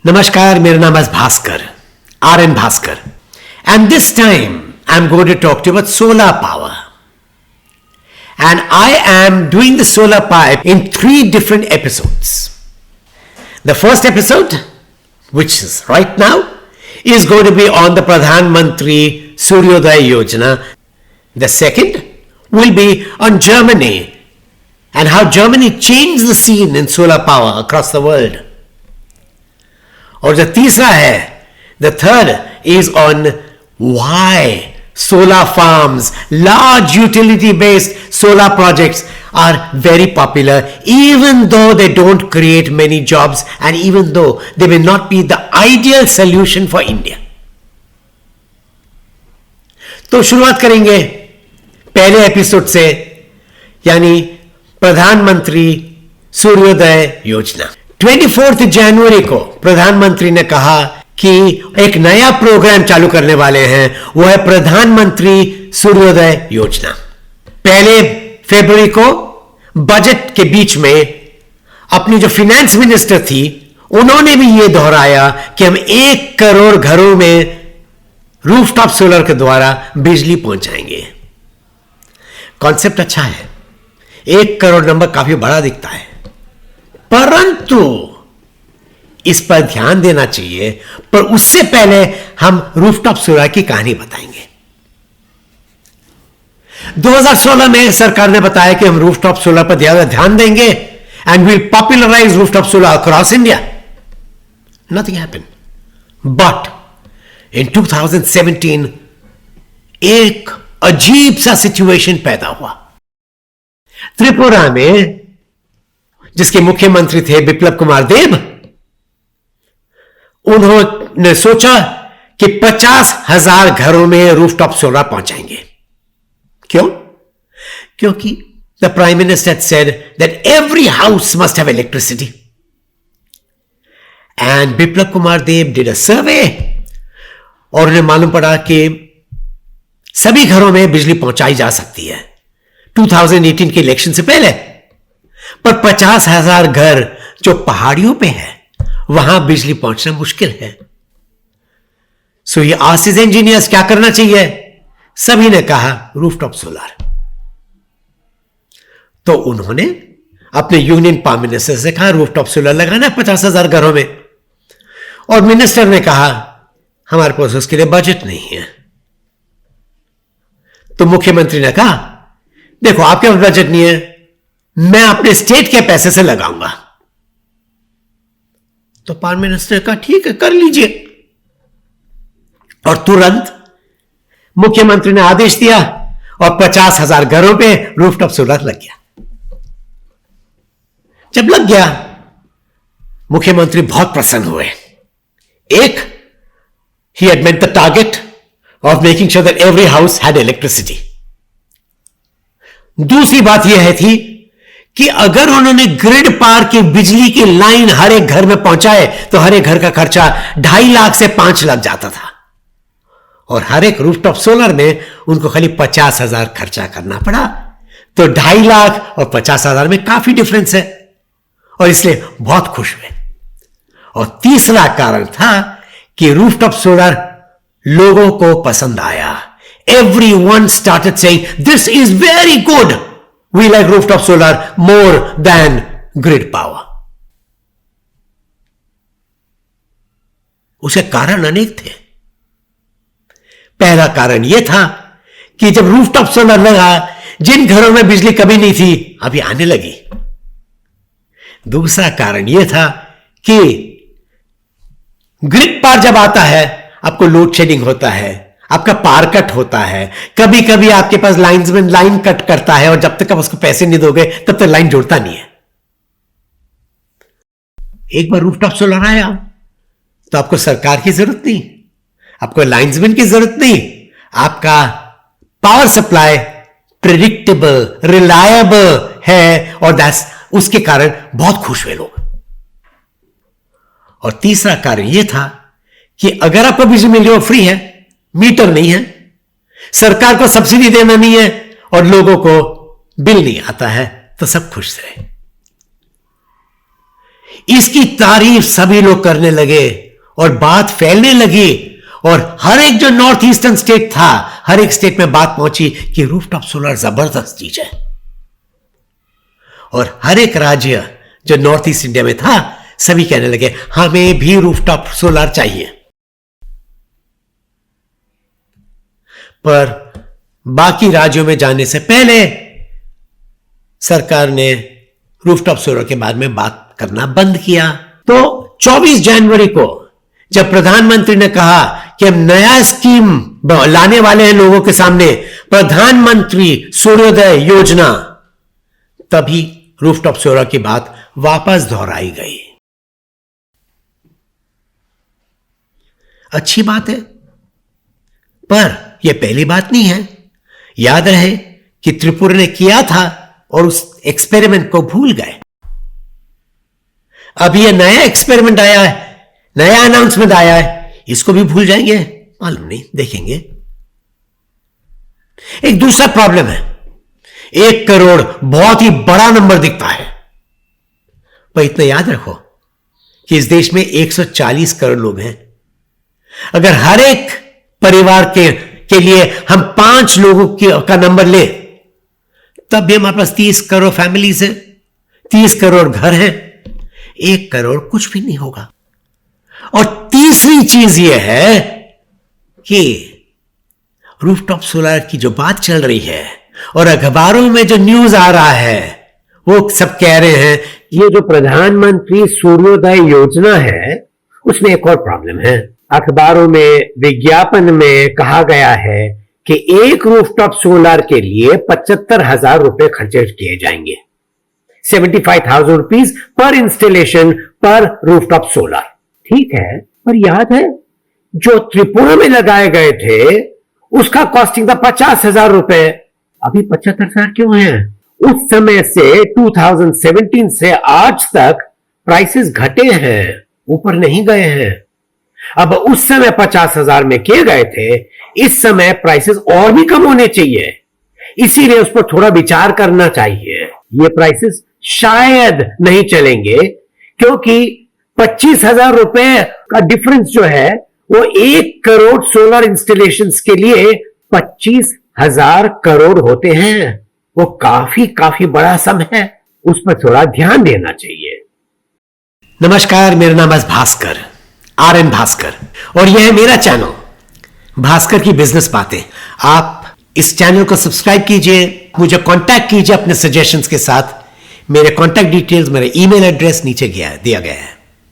Namaskar, मेरा नाम है Bhaskar, R.N. Bhaskar. And this time, I'm going to talk to you about solar power. And I am doing the solar power in 3 different episodes. The first episode, which is right now, is going to be on the Pradhan Mantri Suryodaya Yojana. The second will be on Germany and how Germany changed the scene in solar power across the world. और जो तीसरा है, the third is on why solar farms, large utility based solar projects are very popular even though they don't create many jobs and even though they may not be the ideal solution for India. तो शुरुआत करेंगे पहले episode से, यानी प्रधानमंत्री सूर्योदय योजना. 24 जनवरी को प्रधानमंत्री ने कहा कि एक नया प्रोग्राम चालू करने वाले हैं, वो है प्रधानमंत्री सूर्योदय योजना. पहले फरवरी को बजट के बीच में अपनी जो फाइनेंस मिनिस्टर थी, उन्होंने भी ये दोहराया कि हम 1 करोड़ घरों में रूफटॉप सोलर के द्वारा बिजली पहुंचाएंगे. कॉन्सेप्ट अच्छा है, 1 करोड़ नंबर काफी बड़ा दिखता है, परंतु इस पर ध्यान देना चाहिए. पर उससे पहले हम रूफटॉप सोलर की कहानी बताएंगे. 2016 में सरकार ने बताया कि हम रूफटॉप सोलर पर ज्यादा ध्यान देंगे and will popularise rooftop solar across India. Nothing happened. But in 2017 एक अजीब सा सिचुएशन पैदा हुआ. त्रिपुरा में, जिसके मुख्यमंत्री थे बिप्लब कुमार देब, उन्होंने सोचा कि 50,000 घरों में रूफटॉप सोलर पहुंचाएंगे. क्यों? क्योंकि the prime minister said that every house must have electricity. And Biplab Kumar Deb did a survey और उन्हें मालूम पड़ा कि सभी घरों में बिजली पहुंचाई जा सकती है 2018 के इलेक्शन से पहले. पर 50,000 घर जो पहाड़ियों पे है, वहां बिजली पहुंचना मुश्किल है. सो ये आसिस इंजीनियर्स क्या करना चाहिए? सभी ने कहा रूफटॉप सोलर. तो उन्होंने अपने यूनियन पावर मिनिस्टर से कहा रूफटॉप सोलर लगाना 50,000 घरों में. और मिनिस्टर ने कहा हमारे पास उसके लिए बजट नहीं है. तो मुख्यमंत्री ने कहा देखो आपके पास बजट नहीं है, मैं अपने स्टेट के पैसे से लगाऊंगा. तो प्राइम मिनिस्टर का ठीक है, कर लीजिए. और तुरंत मुख्यमंत्री ने आदेश दिया और 50,000 घरों पे रूफटॉप सोलर लग गया. जब लग गया, मुख्यमंत्री बहुत प्रसन्न हुए. एक, he had met the target of making sure that every house had electricity. दूसरी बात यह थी कि अगर उन्होंने ग्रिड पार की बिजली की लाइन हर एक घर में पहुंचाए तो हर एक घर का खर्चा 2.5 लाख से 5 लाख जाता था, और हर एक रूफटॉप सोलर में उनको खाली 50,000 खर्चा करना पड़ा. तो 2.5 लाख और 50,000 में काफी डिफरेंस है, और इसलिए बहुत खुश हुए. और तीसरा कारण था कि रूफटॉप सोलर लोगों को पसंद आया. Everyone started saying, this is very good. We like rooftop solar more than grid power. उसके कारण अनेक थे. पहला कारण यह था कि जब रूफटॉप सोलर लगा, जिन घरों में बिजली कभी नहीं थी अभी आने लगी. दूसरा कारण यह था कि ग्रिड पार जब आता है, आपको लोड शेडिंग होता है, आपका पावर कट होता है, कभी कभी आपके पास लाइन्समैन लाइन कट करता है, और जब तक आप उसको पैसे नहीं दोगे तब तक लाइन जोड़ता नहीं है. एक बार रूफटॉप सोलर आया तो आपको सरकार की जरूरत नहीं, आपको लाइन्समैन की जरूरत नहीं, आपका पावर सप्लाई प्रेडिक्टेबल, रिलायबल है, और दैट्स उसके कारण बहुत खुश हुए लोग. और तीसरा कारण यह था कि अगर आपको बिजली मिल रही हो फ्री है, मीटर नहीं है, सरकार को सब्सिडी देना नहीं है, और लोगों को बिल नहीं आता है, तो सब खुश रहे. इसकी तारीफ सभी लोग करने लगे और बात फैलने लगी और हर एक जो नॉर्थ ईस्टर्न स्टेट था, हर एक स्टेट में बात पहुंची कि रूफटॉप सोलर जबरदस्त चीज है। और हर एक राज्य जो नॉर्थ ईस्ट इंडिया में था, सभी कहने लगे हमें भी रूफटॉप सोलर चाहिए। पर बाकी राज्यों में जाने से पहले सरकार ने रूफटॉप सोलर के बारे में बात करना बंद किया। तो 24 जनवरी को जब प्रधानमंत्री ने कहा कि हम नया स्कीम लाने वाले हैं लोगों के सामने, प्रधानमंत्री सूर्योदय योजना, तभी रूफटॉप सोलर की बात वापस दोहराई गई। अच्छी बात है, पर यह पहली बात नहीं है। याद रहे कि त्रिपुरा ने किया था और उस एक्सपेरिमेंट को भूल गए। अब यह नया एक्सपेरिमेंट आया है, नया अनाउंसमेंट आया है, इसको भी भूल जाएंगे? मालूम नहीं, देखेंगे। एक दूसरा प्रॉब्लम है, 1 करोड़ बहुत ही बड़ा नंबर दिखता है, पर इतना याद रखो कि इस देश में 140 करोड़ लोग हैं। अगर हर एक परिवार के लिए हम 5 लोगों का नंबर ले, तब भी हमारे पास 30 करोड़ फैमिलीज है, 30 करोड़ घर हैं, 1 करोड़ कुछ भी नहीं होगा। और तीसरी चीज यह है कि रूफटॉप सोलर की जो बात चल रही है और अखबारों में जो न्यूज आ रहा है, वो सब कह रहे हैं ये जो प्रधानमंत्री सूर्योदय योजना है उसमें एक और प्रॉब्लम है। अखबारों में विज्ञापन में कहा गया है कि एक रूफटॉप सोलर के लिए 75,000 रुपए खर्चे किए जाएंगे, 75,000 रुपीज पर इंस्टॉलेशन पर रूफटॉप सोलर। ठीक है, पर याद है जो त्रिपुरा में लगाए गए थे उसका कॉस्टिंग था 50,000 रुपए। अभी 75,000 क्यों है? उस समय से 2017 से आज तक प्राइसेस घटे हैं, ऊपर नहीं गए हैं। अब उस समय 50,000 में किए गए थे, इस समय प्राइसेस और भी कम होने चाहिए, इसीलिए उस पर थोड़ा विचार करना चाहिए। ये प्राइसेस शायद नहीं चलेंगे क्योंकि 25,000 रुपए का डिफरेंस जो है वो 1 करोड़ सोलर इंस्टॉलेशंस के लिए 25,000 करोड़ होते हैं। वो काफी बड़ा सम है, उस पर थोड़ा ध्यान देना चाहिए। नमस्कार, मेरा नाम है भास्कर, RN भास्कर, और यह है मेरा चैनल भास्कर की बिजनेस बातें। आप इस चैनल को सब्सक्राइब कीजिए, मुझे कांटेक्ट कीजिए अपने सजेशंस के साथ। मेरे कांटेक्ट डिटेल्स, मेरा ईमेल एड्रेस नीचे दिया गया है।